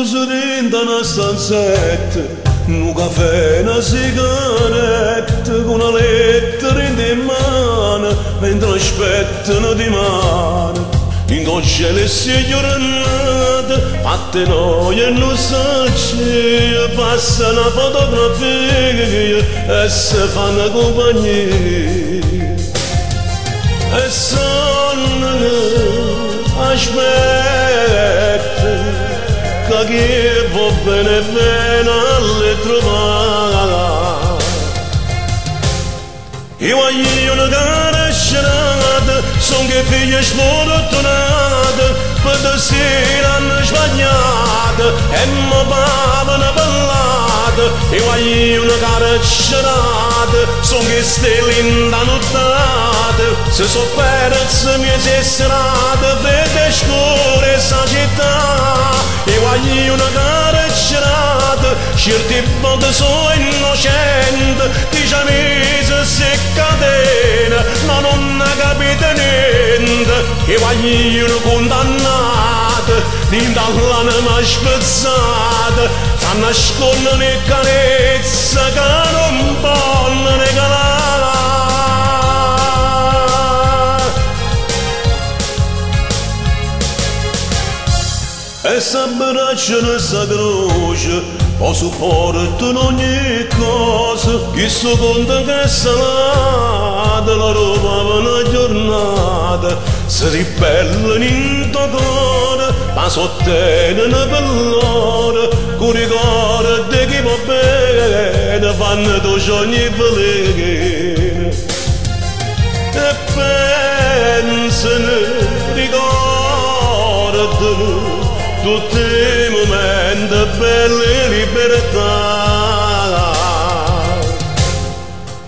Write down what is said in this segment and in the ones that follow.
chiuso dentro una stanzetta, un caffè, una sigaretta, con una lettera in mano, mentre aspettano di mano. In gocce le giornate, fatte noi e nostalgie, passa una fotografia e si fanno compagnia. E sono aspetta, che chi va bene bene alle trovare. Io voglio una gara scelata, sono che figlie sfortunate, per te sera hanno sbagliato e mi pava una ballata. Io voglio una gara scelata, sono che stelle indanuttate, se so perse mie serate, vede scure sa città. Io voglio una gara scelata, certe volte sono innocente, dice mise se catena, ma non ha capito niente. Io voglio una condannata, dall'anima spezzata, fanno nascondere le carezze che non possono regalare. E s'abbracciano e s'accrocia, poi supportano ogni cosa, chi so conta che è salata, la roba per una giornata, si ribellano in tuo cuore, ma sottengono per loro, con ricordo di chi va bene, fanno tutti ogni veleno. E pensano, ricordano, tutti i momenti belle libertà.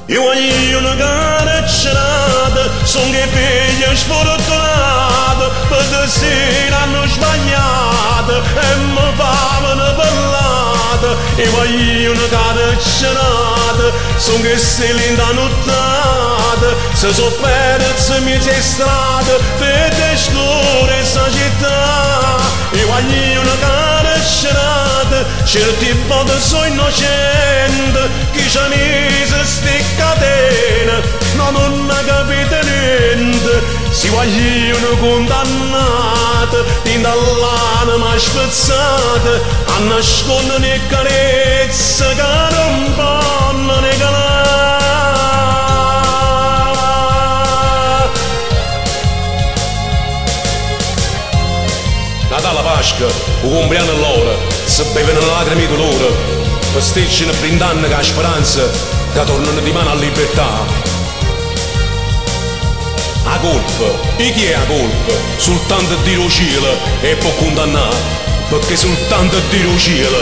Io voglio una gara scelata, sono che figlie sfortunate, per te sera hanno sbagliato e mi fanno una ballata. Io voglio una gara scelata, sono che stelle indanuttate, se so perse mie strade, vede scure sa città. Io voglio una cara scelata, certe volte sono innocente, chi ci ha messo ste catene, no, non ha capito niente. Si voglio una condannata, dall'anima spezzata, a nascondere le carezze che non possono regalare. Natale, Pasqua, o compleanno loro, si bevono lacrime di dolore, festeggiano brindando con la speranza che tornano di mano alla libertà. La colpa, e chi è la colpa? Soltanto Dio cielo e può condannare, perché soltanto Dio cielo